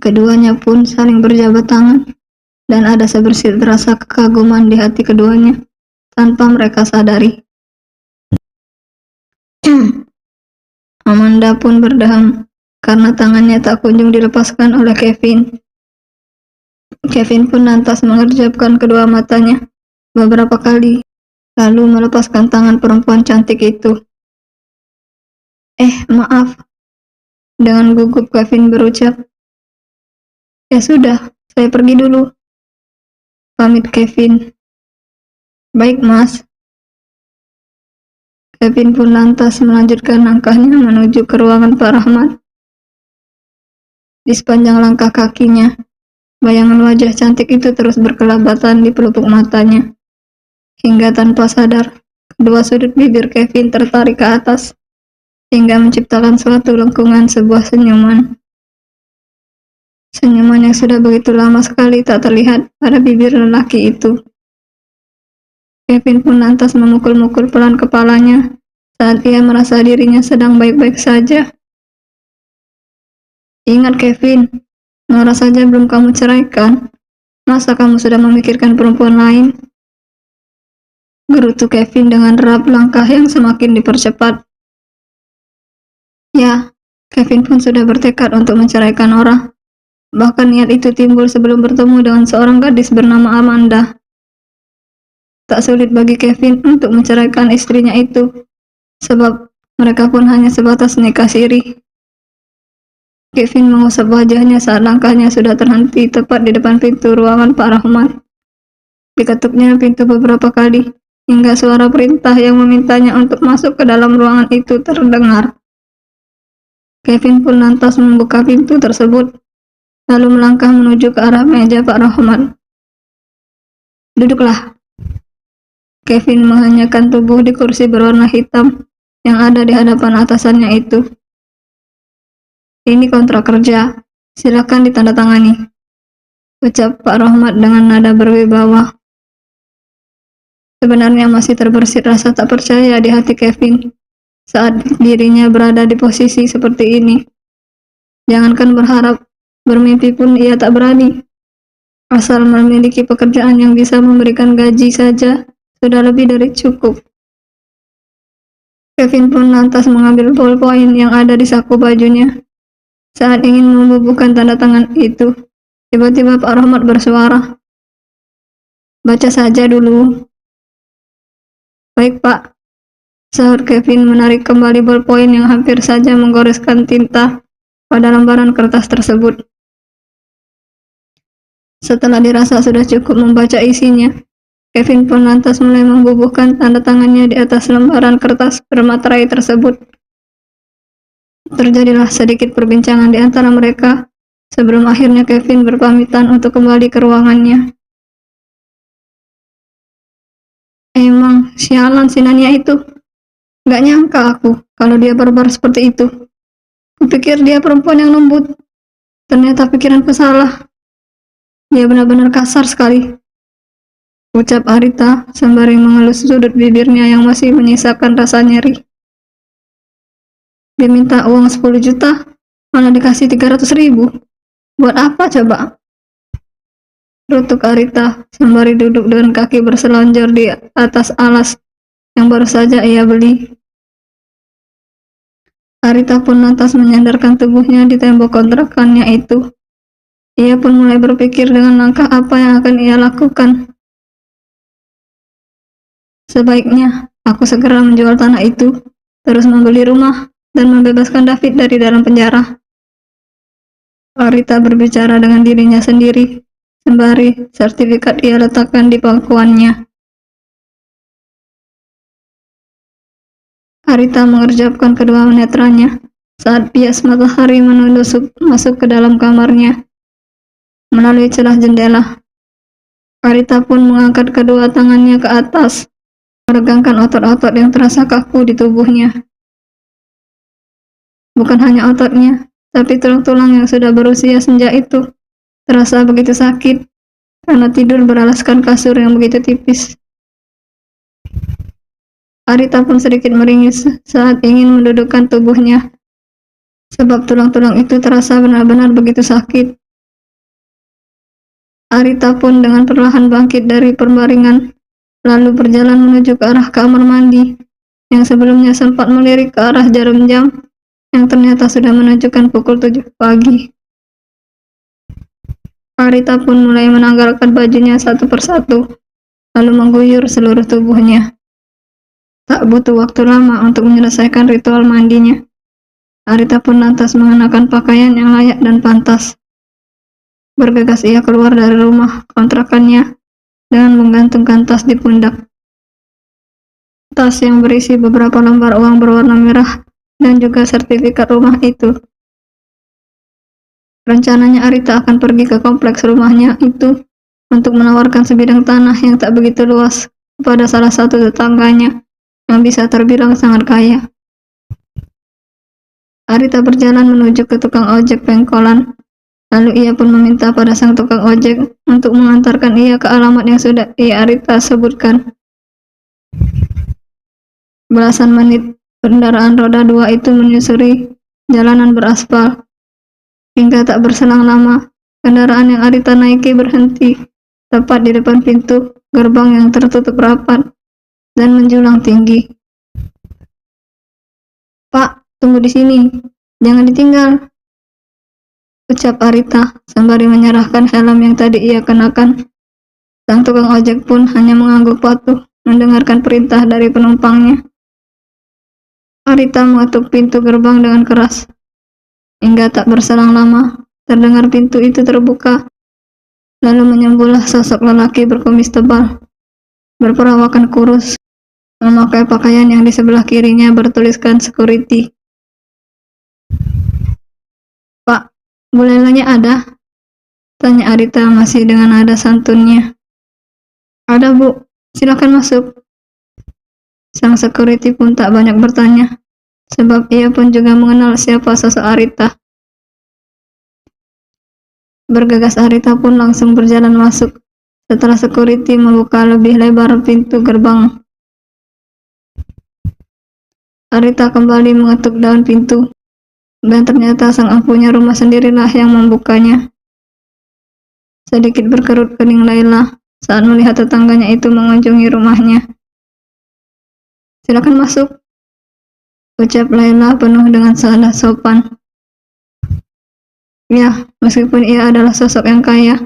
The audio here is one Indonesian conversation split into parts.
Keduanya pun saling berjabat tangan, dan ada sebersit rasa kekaguman di hati keduanya, tanpa mereka sadari. Amanda pun berdeham, karena tangannya tak kunjung dilepaskan oleh Kevin. Kevin pun lantas mengerjapkan kedua matanya beberapa kali, lalu melepaskan tangan perempuan cantik itu. Maaf. Dengan gugup Kevin berucap. Ya sudah, saya pergi dulu. Pamit Kevin. Baik, Mas. Kevin pun lantas melanjutkan langkahnya menuju ke ruangan Pak Rahmat. Di sepanjang langkah kakinya, bayangan wajah cantik itu terus berkelabatan di pelupuk matanya. Hingga tanpa sadar, kedua sudut bibir Kevin tertarik ke atas, hingga menciptakan suatu lengkungan sebuah senyuman. Senyuman yang sudah begitu lama sekali tak terlihat pada bibir lelaki itu. Kevin pun lantas memukul-mukul pelan kepalanya saat ia merasa dirinya sedang baik-baik saja. Ingat Kevin, Nora saja belum kamu ceraikan. Masa kamu sudah memikirkan perempuan lain? Gerutu Kevin dengan derap langkah yang semakin dipercepat. Ya, Kevin pun sudah bertekad untuk menceraikan Nora. Bahkan niat itu timbul sebelum bertemu dengan seorang gadis bernama Amanda. Tak sulit bagi Kevin untuk menceraikan istrinya itu, sebab mereka pun hanya sebatas nikah siri. Kevin mengusap wajahnya saat langkahnya sudah terhenti tepat di depan pintu ruangan Pak Rahmat. Diketuknya pintu beberapa kali, hingga suara perintah yang memintanya untuk masuk ke dalam ruangan itu terdengar. Kevin pun lantas membuka pintu tersebut, lalu melangkah menuju ke arah meja Pak Rahmat. Duduklah. Kevin menghenyakan tubuh di kursi berwarna hitam yang ada di hadapan atasannya itu. Ini kontrak kerja, silakan ditandatangani, ucap Pak Rahmat dengan nada berwibawa. Sebenarnya masih terbersit rasa tak percaya di hati Kevin saat dirinya berada di posisi seperti ini. Jangankan berharap, bermimpi pun ia tak berani. Asal memiliki pekerjaan yang bisa memberikan gaji saja sudah lebih dari cukup. Kevin pun lantas mengambil ballpoint yang ada di saku bajunya. Saat ingin membubuhkan tanda tangan itu, tiba-tiba Pak Rahmat bersuara. Baca saja dulu. Baik Pak, sahut Kevin menarik kembali ballpoint yang hampir saja menggoreskan tinta pada lembaran kertas tersebut. Setelah dirasa sudah cukup membaca isinya, Kevin pun lantas mulai membubuhkan tanda tangannya di atas lembaran kertas bermaterai tersebut. Terjadilah sedikit perbincangan di antara mereka sebelum akhirnya Kevin berpamitan untuk kembali ke ruangannya. Emang sialan si Nania itu. Gak nyangka aku kalau dia barbar seperti itu. Kupikir dia perempuan yang lembut. Ternyata pikiranku salah. Dia benar-benar kasar sekali, ucap Arita sembari mengelus sudut bibirnya yang masih menyisakan rasa nyeri. Diminta uang 10 juta, malah dikasih 300.000. Buat apa coba? Rutuk Arita sembari duduk dengan kaki berselonjor di atas alas yang baru saja ia beli. Arita pun lantas menyandarkan tubuhnya di tembok kontrakannya itu. Ia pun mulai berpikir dengan langkah apa yang akan ia lakukan. Sebaiknya aku segera menjual tanah itu, terus membeli rumah, dan membebaskan David dari dalam penjara. Arita berbicara dengan dirinya sendiri, sembari sertifikat ia letakkan di pangkuannya. Arita mengerjapkan kedua netranya saat bias matahari menusuk masuk ke dalam kamarnya melalui celah jendela. Arita pun mengangkat kedua tangannya ke atas, meregangkan otot-otot yang terasa kaku di tubuhnya. Bukan hanya ototnya, tapi tulang-tulang yang sudah berusia senja itu terasa begitu sakit karena tidur beralaskan kasur yang begitu tipis. Arita pun sedikit meringis saat ingin mendudukkan tubuhnya, sebab tulang-tulang itu terasa benar-benar begitu sakit. Arita pun dengan perlahan bangkit dari berbaringan, lalu berjalan menuju ke arah kamar mandi, yang sebelumnya sempat melirik ke arah jarum jam, yang ternyata sudah menunjukkan pukul 7 pagi. Arita pun mulai menanggalkan bajunya satu persatu, lalu mengguyur seluruh tubuhnya. Tak butuh waktu lama untuk menyelesaikan ritual mandinya. Arita pun lantas mengenakan pakaian yang layak dan pantas. Bergegas ia keluar dari rumah kontrakannya dengan menggantungkan tas di pundak. Tas yang berisi beberapa lembar uang berwarna merah dan juga sertifikat rumah itu. Rencananya Arita akan pergi ke kompleks rumahnya itu untuk menawarkan sebidang tanah yang tak begitu luas kepada salah satu tetangganya yang bisa terbilang sangat kaya. Arita berjalan menuju ke tukang ojek pengkolan. Lalu ia pun meminta pada sang tukang ojek untuk mengantarkan ia ke alamat yang sudah Arita sebutkan. Belasan menit kendaraan roda 2 itu menyusuri jalanan beraspal. Hingga tak berselang lama, kendaraan yang Arita naiki berhenti tepat di depan pintu gerbang yang tertutup rapat dan menjulang tinggi. "Pak, tunggu di sini, jangan ditinggal," ucap Arita sembari menyerahkan helm yang tadi ia kenakan. Sang tukang ojek pun hanya mengangguk patuh mendengarkan perintah dari penumpangnya. Arita mengetuk pintu gerbang dengan keras. Hingga tak berselang lama, terdengar pintu itu terbuka. Lalu menyembullah sosok lelaki berkumis tebal, berperawakan kurus, memakai pakaian yang di sebelah kirinya bertuliskan security. "Pak, Bu Lailanya ada?" tanya Arita masih dengan nada santunnya. "Ada, Bu, silakan masuk." Sang security pun tak banyak bertanya, sebab ia pun juga mengenal siapa sosok Arita. Bergegas Arita pun langsung berjalan masuk, setelah security membuka lebih lebar pintu gerbang. Arita kembali mengetuk daun pintu, dan ternyata sang empunya rumah sendirilah yang membukanya. Sedikit berkerut kening Laila saat melihat tetangganya itu mengunjungi rumahnya. "Silakan masuk," ucap Laila penuh dengan salah sopan. Ya, meskipun ia adalah sosok yang kaya,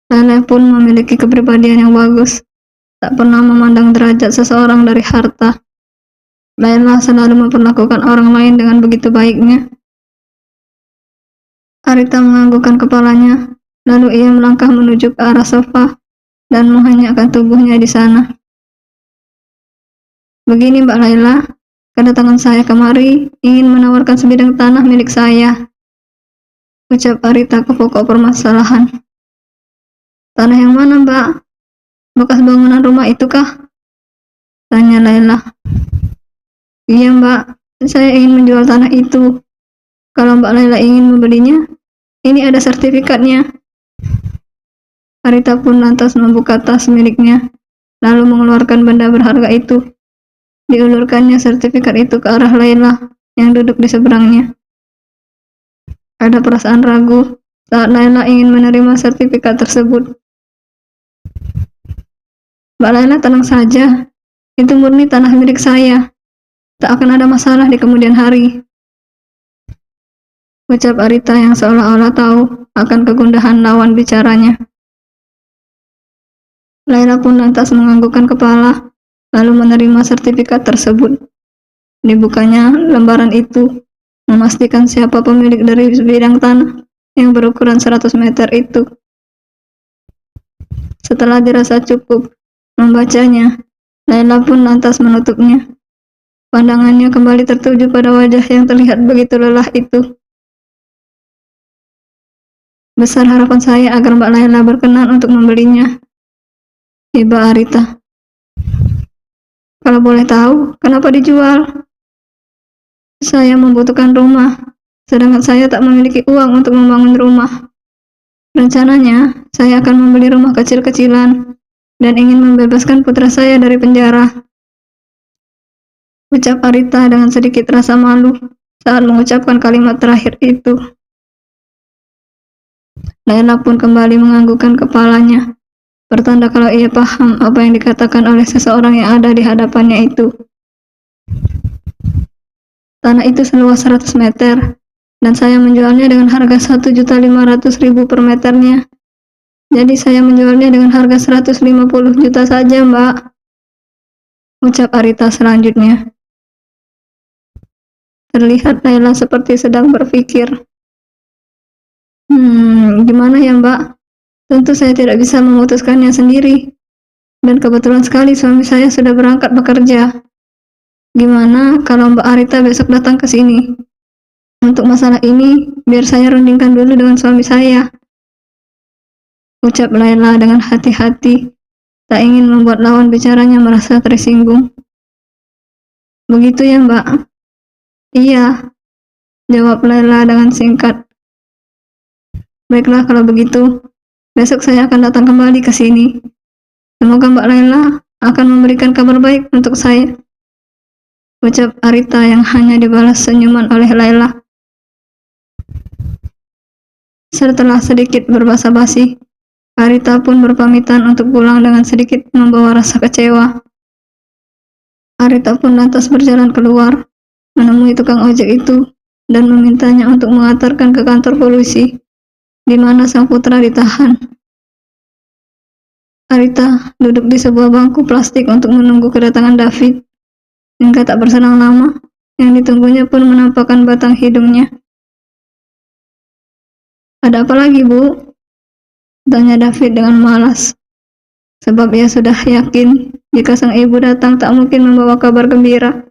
Laila pun memiliki kepribadian yang bagus, tak pernah memandang derajat seseorang dari harta. Laila selalu memperlakukan orang lain dengan begitu baiknya. Arita menganggukkan kepalanya, lalu ia melangkah menuju ke arah sofa dan menghanyakkan tubuhnya di sana. "Begini Mbak Laila, kedatangan saya kemari ingin menawarkan sebidang tanah milik saya," ucap Arita ke pokok permasalahan. "Tanah yang mana, Mbak? Bekas bangunan rumah itu kah?" tanya Laila. "Iya, Mbak, saya ingin menjual tanah itu. Kalau Mbak Laila ingin membelinya, ini ada sertifikatnya." Arita pun lantas membuka tas miliknya, lalu mengeluarkan benda berharga itu. Diulurkannya sertifikat itu ke arah Laila yang duduk di seberangnya. Ada perasaan ragu saat Laila ingin menerima sertifikat tersebut. "Mbak Laila tenang saja, itu murni tanah milik saya. Tak akan ada masalah di kemudian hari," ucap Arita yang seolah-olah tahu akan kegundahan lawan bicaranya. Laila pun lantas menganggukkan kepala, lalu menerima sertifikat tersebut. Dibukanya lembaran itu, memastikan siapa pemilik dari bidang tanah yang berukuran 100 meter itu. Setelah dirasa cukup membacanya, Laila pun lantas menutupnya. Pandangannya kembali tertuju pada wajah yang terlihat begitu lelah itu. "Besar harapan saya agar Mbak Laila berkenan untuk membelinya," tiba Arita. "Kalau boleh tahu, kenapa dijual?" "Saya membutuhkan rumah, sedangkan saya tak memiliki uang untuk membangun rumah. Rencananya, saya akan membeli rumah kecil-kecilan dan ingin membebaskan putra saya dari penjara," ucap Arita dengan sedikit rasa malu saat mengucapkan kalimat terakhir itu. Laila pun kembali menganggukkan kepalanya, pertanda kalau ia paham apa yang dikatakan oleh seseorang yang ada di hadapannya itu. Tanah itu seluas 100 meter, dan saya menjualnya dengan harga 1.500.000 per meternya. Jadi saya menjualnya dengan harga 150 juta saja, Mbak, ucap Arita selanjutnya. Terlihat Laila seperti sedang berpikir. Gimana ya, Mbak? Tentu saya tidak bisa memutuskannya sendiri. Dan kebetulan sekali suami saya sudah berangkat bekerja. Gimana kalau Mbak Arita besok datang ke sini? Untuk masalah ini, biar saya rundingkan dulu dengan suami saya, ucap Laila dengan hati-hati, tak ingin membuat lawan bicaranya merasa tersinggung. Begitu ya, Mbak? Iya, jawab Laila dengan singkat. Baiklah kalau begitu, besok saya akan datang kembali ke sini. Semoga Mbak Laila akan memberikan kabar baik untuk saya, ucap Arita yang hanya dibalas senyuman oleh Laila. Setelah sedikit berbasa-basi, Arita pun berpamitan untuk pulang dengan sedikit membawa rasa kecewa. Arita pun lantas berjalan keluar, menemui tukang ojek itu, dan memintanya untuk mengantarkan ke kantor polisi, di mana sang putra ditahan. Arita duduk di sebuah bangku plastik untuk menunggu kedatangan David. Hingga tak berselang lama, yang ditunggunya pun menampakkan batang hidungnya. Ada apa lagi, Bu? Tanya David dengan malas. Sebab ia sudah yakin jika sang ibu datang tak mungkin membawa kabar gembira.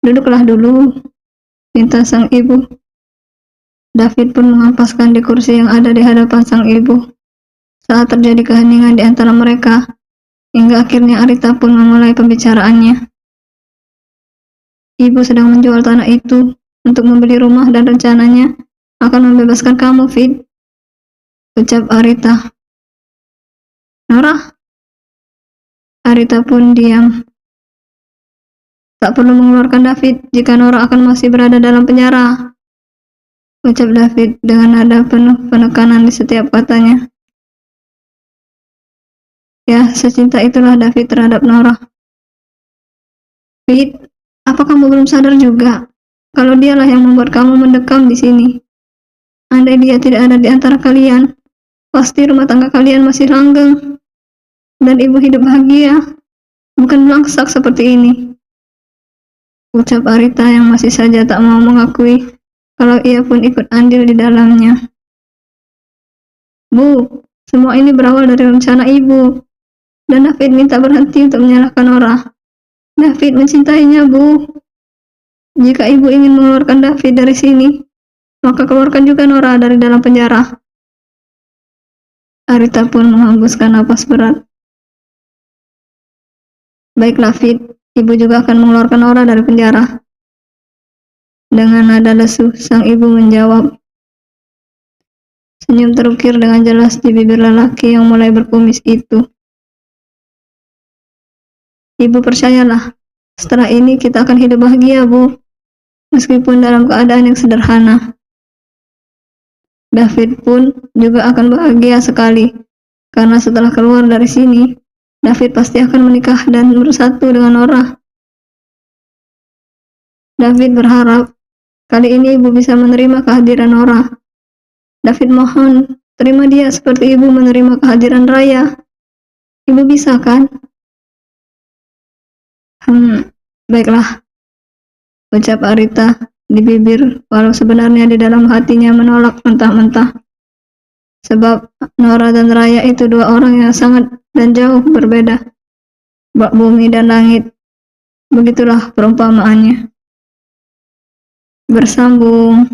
Duduklah dulu, minta sang ibu. David pun mengampaskan di kursi yang ada di hadapan sang ibu. Saat terjadi keheningan di antara mereka, hingga akhirnya Arita pun memulai pembicaraannya. Ibu sedang menjual tanah itu untuk membeli rumah dan rencananya akan membebaskan kamu, Vid, ucap Arita. Nora? Arita pun diam. Tak perlu mengeluarkan David jika Nora akan masih berada dalam penjara, ucap David dengan nada penuh penekanan di setiap katanya. Ya, secinta itulah David terhadap Nora. Vid, apa kamu belum sadar juga kalau dialah yang membuat kamu mendekam di sini? Andai dia tidak ada di antara kalian, pasti rumah tangga kalian masih langgeng dan ibu hidup bahagia, bukan belangsak seperti ini, ucap Arita yang masih saja tak mau mengakui kalau ia pun ikut andil di dalamnya. Bu, semua ini berawal dari rencana ibu, dan David minta berhenti untuk menyalahkan Nora. David mencintainya, Bu. Jika ibu ingin mengeluarkan David dari sini, maka keluarkan juga Nora dari dalam penjara. Arita pun menghembuskan napas berat. Baiklah, David, ibu juga akan mengeluarkan Nora dari penjara. Dengan nada lesu, sang ibu menjawab. Senyum terukir dengan jelas di bibir lelaki yang mulai berkumis itu. Ibu percayalah, setelah ini kita akan hidup bahagia, Bu. Meskipun dalam keadaan yang sederhana. David pun juga akan bahagia sekali, karena setelah keluar dari sini, David pasti akan menikah dan bersatu dengan Nora. David berharap kali ini ibu bisa menerima kehadiran Nora. David mohon, terima dia seperti ibu menerima kehadiran Raya. Ibu bisa kan? Baiklah, ucap Arita di bibir, walau sebenarnya di dalam hatinya menolak mentah-mentah. Sebab Nora dan Raya itu dua orang yang sangat dan jauh berbeda. Bak bumi dan langit. Begitulah perumpamaannya. Bersambung.